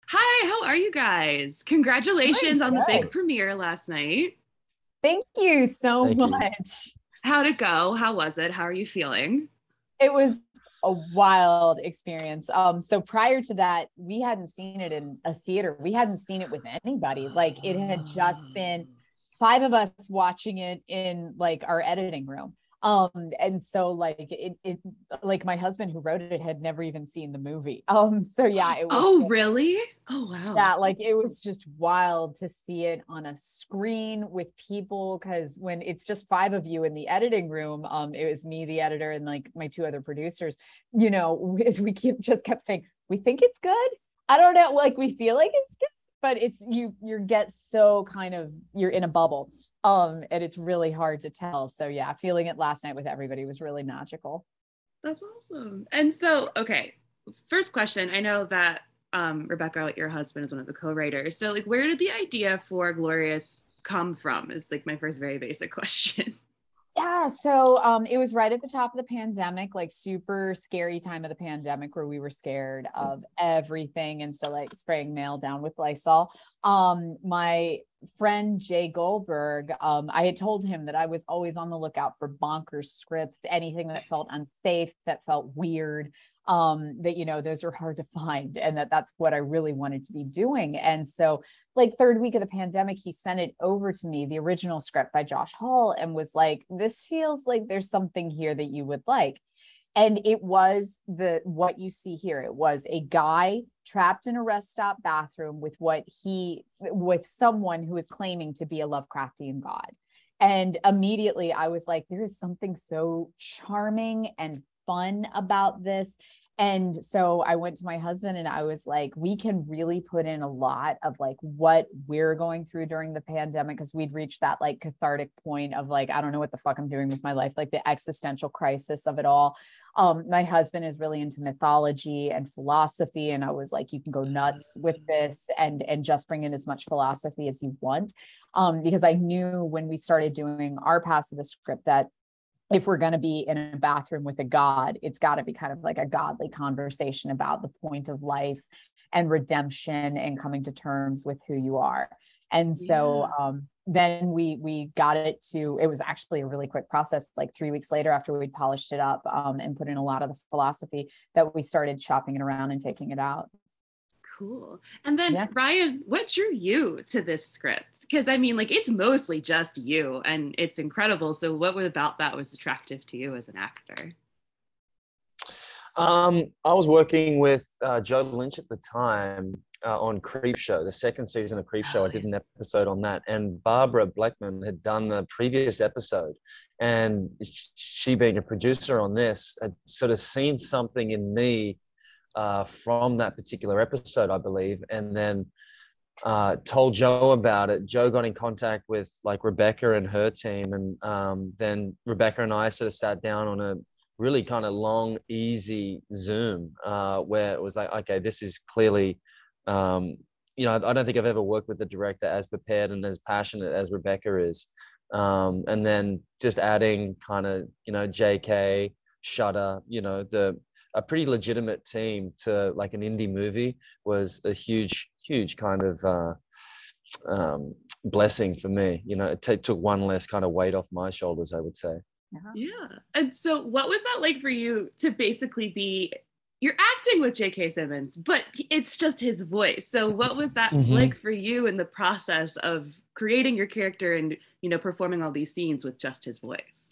Hi, how are you guys? Doing Congratulations on the big good. premiere last night. Thank you so Thank you. much. How'd it go? How was it? How are you feeling? It was a wild experience. So prior to that, we hadn't seen it in a theater. We hadn't seen it with anybody. Like it had just been five of us watching it in like our editing room. And so like it like my husband who wrote it had never even seen the movie. So yeah, it was Oh, just really? Oh, wow. yeah, like it was just wild to see it on a screen with people because when it's just five of you in the editing room, it was me, the editor, and like my two other producers, we kept saying, we think it's good. I don't know, like we feel like it's good, but it's you get so kind of you're in a bubble. And it's really hard to tell. So yeah, feeling it last night with everybody was really magical. That's awesome. And so, okay, first question. I know that Rebecca, like your husband, is one of the co-writers. So, like, where did the idea for Glorious come from? Is like my first very basic question. Yeah, so it was right at the top of the pandemic, like super scary time of the pandemic where we were scared of everything and still like spraying mail down with Lysol. My friend Jay Goldberg, I had told him that I was always on the lookout for bonkers scripts, anything that felt unsafe, that felt weird, that those are hard to find, and that's what I really wanted to be doing. And so like third week of the pandemic, he sent it over to me, the original script by Josh Hall, and was like, this feels like there's something here that you would like. And it was what you see here. It was a guy trapped in a rest stop bathroom with someone who is claiming to be a Lovecraftian god. And immediately I was like, there is something so charming and fun about this. And so I went to my husband and I was like, we can really put in a lot of like what we're going through during the pandemic, because we'd reached that like cathartic point of like, I don't know what the fuck I'm doing with my life, like the existential crisis of it all. My husband is really into mythology and philosophy. And I was like, you can go nuts with this and just bring in as much philosophy as you want. Because I knew when we started doing our pass of the script that if we're going to be in a bathroom with a god, it's got to be kind of like a godly conversation about the point of life and redemption and coming to terms with who you are. And so then we got it was actually a really quick process, like 3 weeks later after we'd polished it up and put in a lot of the philosophy, that we started chopping it around and taking it out. Cool. And then Ryan, what drew you to this script? Because I mean, like it's mostly just you and it's incredible. So what about that was attractive to you as an actor? I was working with Joe Lynch at the time on Creepshow, the second season of Creepshow. I did an episode on that, and Barbara Blackman had done the previous episode, and she, being a producer on this, had sort of seen something in me from that particular episode, I believe, and then told Joe about it. Joe got in contact with like Rebecca and her team, and then Rebecca and I sort of sat down on a really kind of long, easy Zoom where it was like, okay, this is clearly, I don't think I've ever worked with a director as prepared and as passionate as Rebecca is. And then just adding kind of, JK, Shutter, a pretty legitimate team to like an indie movie was a huge, huge kind of blessing for me. It took one less kind of weight off my shoulders, I would say. Yeah. And so what was that like for you to basically be, you're acting with JK Simmons, but it's just his voice. So what was that like for you in the process of creating your character and, performing all these scenes with just his voice?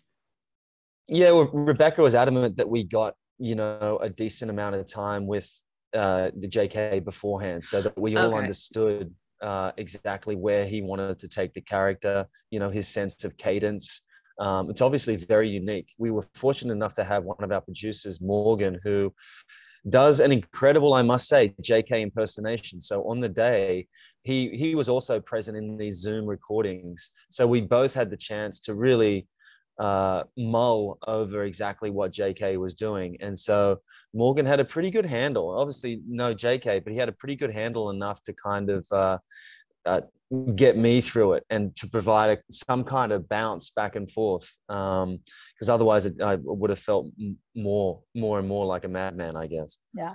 Yeah, well, Rebecca was adamant that we got, a decent amount of time with the JK beforehand so that we all understood exactly where he wanted to take the character, his sense of cadence. It's obviously very unique. We were fortunate enough to have one of our producers, Morgan, who does an incredible, I must say, JK impersonation. So on the day, he was also present in these Zoom recordings. So we both had the chance to really mull over exactly what JK was doing. And so Morgan had a pretty good handle. Obviously, no JK, but he had a pretty good handle enough to kind of get me through it and to provide some kind of bounce back and forth, because otherwise I would have felt more and more like a madman, I guess. Yeah.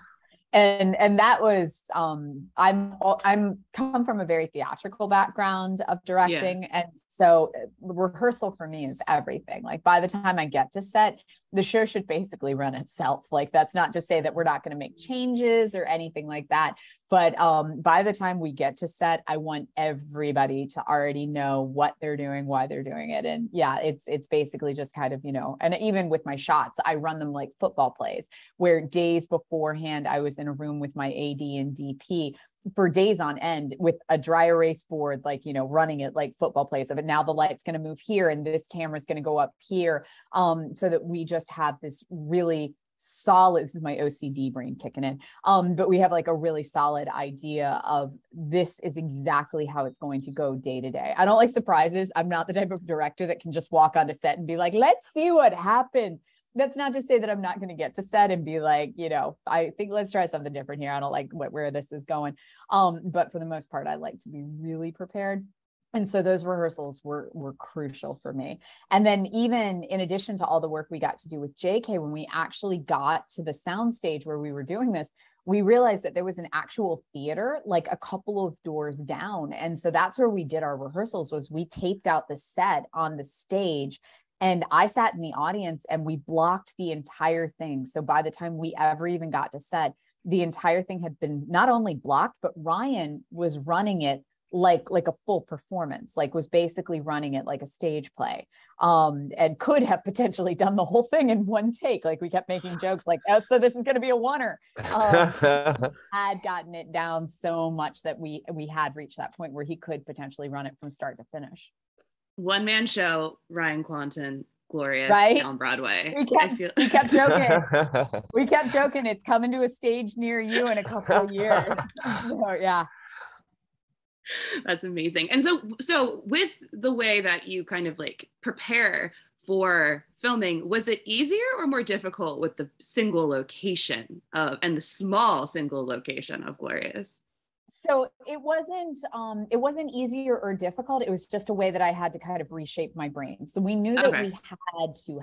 And that was I'm come from a very theatrical background of directing, and so rehearsal for me is everything. Like by the time I get to set, the show should basically run itself. Like that's not to say that we're not going to make changes or anything like that, but by the time we get to set, I want everybody to already know what they're doing, why they're doing it. And yeah, it's basically just kind of, and even with my shots, I run them like football plays, where days beforehand I was in a room with my AD and DP for days on end with a dry erase board, like, running it like football plays of it. Now the light's going to move here and this camera's going to go up here. So that we just have this really solid, this is my OCD brain kicking in. But we have like a really solid idea of this is exactly how it's going to go day to day. I don't like surprises. I'm not the type of director that can just walk onto set and be like, let's see what happened. That's not to say that I'm not going to get to set and be like, I think let's try something different here. I don't like where this is going. But for the most part, I like to be really prepared. And so those rehearsals were crucial for me. And then even in addition to all the work we got to do with JK, when we actually got to the sound stage where we were doing this, we realized that there was an actual theater like a couple of doors down. And so that's where we did our rehearsals, was we taped out the set on the stage. And I sat in the audience and we blocked the entire thing. So by the time we ever even got to set, the entire thing had been not only blocked, but Ryan was running it like a full performance, like was basically running it like a stage play, and could have potentially done the whole thing in one take. Like we kept making jokes like, oh, so this is going to be a oneer. Had gotten it down so much that we had reached that point where he could potentially run it from start to finish. One man show, Ryan Kwanten, glorious, right? On Broadway. We kept joking. We kept joking. It's coming to a stage near you in a couple of years. So, yeah. That's amazing. And so with the way that you kind of like prepare for filming, was it easier or more difficult with the single location and the small single location of Glorious? So it wasn't easier or difficult. It was just a way that I had to kind of reshape my brain. So we knew that we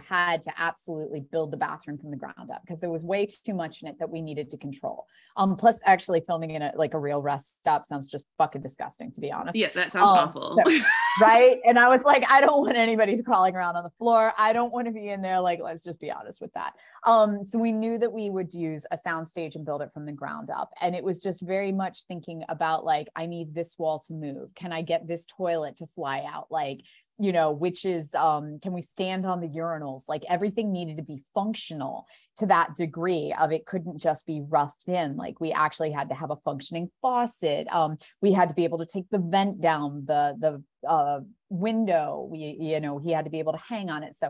had to absolutely build the bathroom from the ground up because there was way too much in it that we needed to control. Plus actually filming in a real rest stop sounds just fucking disgusting, to be honest. Yeah, that sounds awful. So, right. And I was like, I don't want anybody crawling around on the floor. I don't want to be in there. Like, let's just be honest with that. So we knew that we would use a soundstage and build it from the ground up. And it was just very much thinking about like, I need this wall to move. Can I get this toilet to fly out? Like, which is, can we stand on the urinals? Like everything needed to be functional to that degree of it couldn't just be roughed in. Like we actually had to have a functioning faucet. We had to be able to take the vent down the window. He had to be able to hang on it. So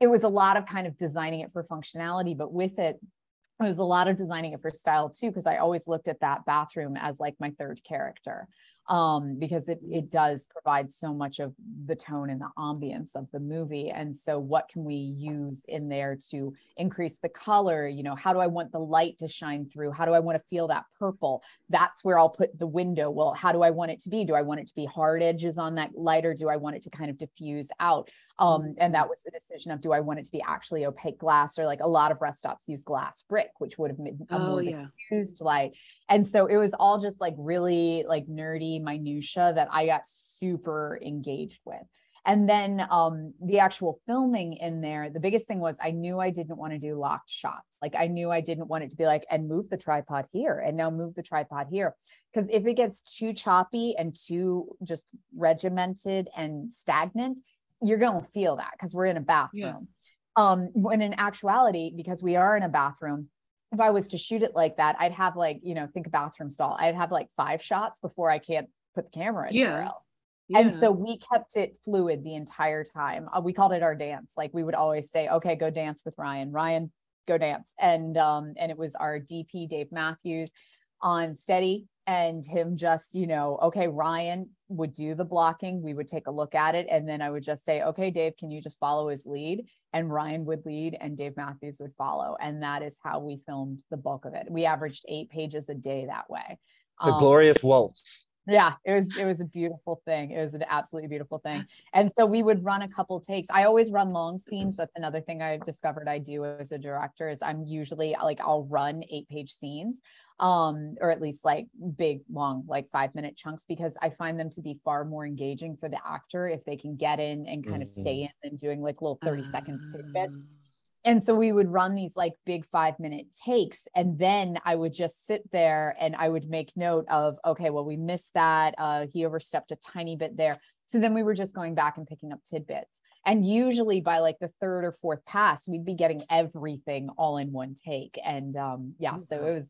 it was a lot of kind of designing it for functionality, but with it, it was a lot of designing it for style too, because I always looked at that bathroom as like my third character, because it does provide so much of the tone and the ambience of the movie. And so what can we use in there to increase the color? How do I want the light to shine through? How do I want to feel that purple? That's where I'll put the window. Well, how do I want it to be? Do I want it to be hard edges on that light, or do I want it to kind of diffuse out? And that was the decision of, do I want it to be actually opaque glass, or like a lot of rest stops use glass brick, which would have made a more diffused light. And so it was all just like really like nerdy minutia that I got super engaged with. And then the actual filming in there, the biggest thing was I knew I didn't want to do locked shots. Like I knew I didn't want it to be like, and move the tripod here, and now move the tripod here. Because if it gets too choppy and too just regimented and stagnant, you're going to feel that because we're in a bathroom. When in actuality, because we are in a bathroom, if I was to shoot it like that, I'd have like, think a bathroom stall. I'd have like 5 shots before I can't put the camera anywhere else. And so we kept it fluid the entire time. We called it our dance. Like we would always say, okay, go dance with Ryan. Ryan, go dance. And it was our DP, Dave Matthews, on steady, and him just, okay, Ryan would do the blocking. We would take a look at it. And then I would just say, okay, Dave, can you just follow his lead? And Ryan would lead and Dave Matthews would follow. And that is how we filmed the bulk of it. We averaged 8 pages a day that way. The glorious waltz. Yeah, it was a beautiful thing. It was an absolutely beautiful thing. And so we would run a couple takes. I always run long scenes. That's another thing I discovered I do as a director is I'm usually like, I'll run 8-page scenes, or at least like big, long, like 5-minute chunks, because I find them to be far more engaging for the actor if they can get in and kind of stay in and doing like little 30-second tidbits. And so we would run these like big 5-minute takes. And then I would just sit there and I would make note of, okay, well, we missed that. He overstepped a tiny bit there. So then we were just going back and picking up tidbits. And usually by like the third or fourth pass, we'd be getting everything all in one take. And yeah, so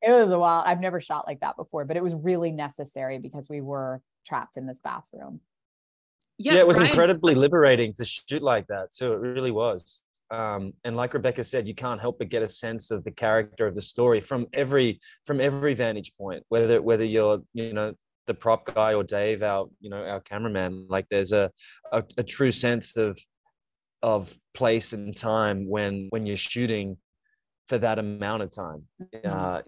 it was a while. I've never shot like that before, but it was really necessary because we were trapped in this bathroom. Yeah, it was incredibly liberating to shoot like that. So it really was. And like Rebekah said, you can't help but get a sense of the character of the story from every vantage point, whether you're, you know, the prop guy or Dave, our cameraman. Like there's a true sense of place and time when you're shooting for that amount of time.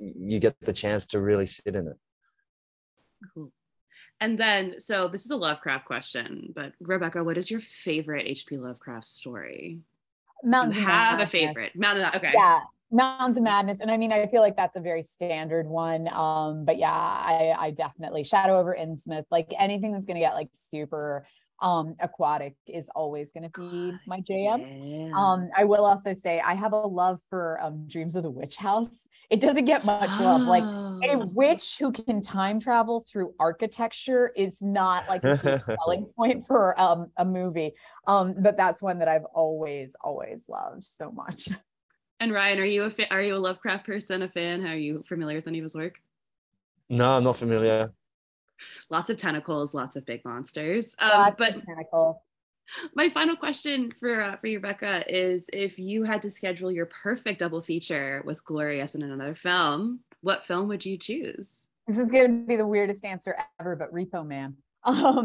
You get the chance to really sit in it. Cool. And then, so this is a Lovecraft question, but Rebekah, what is your favorite H.P. Lovecraft story? Mountains you have a favorite? Okay. Yeah, Mountains of Madness. And I mean, I feel like that's a very standard one. But yeah, I definitely Shadow over Innsmouth, like anything that's going to get like super aquatic is always going to be my jam. Yeah. I will also say I have a love for Dreams of the Witch House. It doesn't get much love. Like a witch who can time travel through architecture is not like a huge selling point for a movie. But that's one that I've always loved so much. And Ryan, are you a Lovecraft person, a fan? Are you familiar with any of his work? No, I'm not familiar. Lots of tentacles, lots of big monsters. But tentacles. My final question for you, Rebekah, is if you had to schedule your perfect double feature with Glorious in another film, what film would you choose? This is going to be the weirdest answer ever, but Repo Man,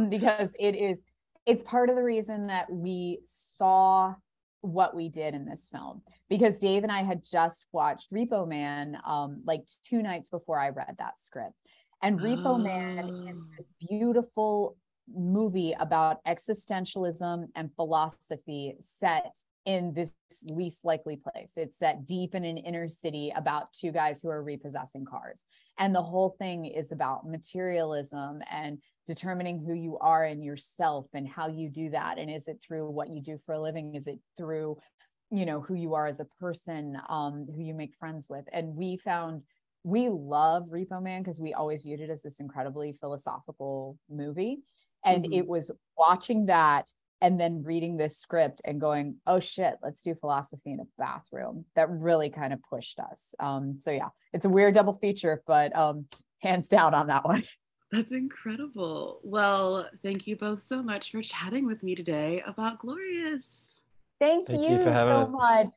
because it's part of the reason that we saw what we did in this film, because Dave and I had just watched Repo Man like 2 nights before I read that script. And Repo Man is this beautiful movie about existentialism and philosophy set in this least likely place. It's set deep in an inner city about 2 guys who are repossessing cars. And the whole thing is about materialism and determining who you are in yourself and how you do that. And is it through what you do for a living? Is it through, you know, who you are as a person, who you make friends with? And we love Repo Man because we always viewed it as this incredibly philosophical movie. And it was watching that and then reading this script and going, oh shit, let's do philosophy in a bathroom, that really kind of pushed us. So yeah, it's a weird double feature, but hands down on that one. That's incredible. Well, thank you both so much for chatting with me today about Glorious. Thank you for having us so much.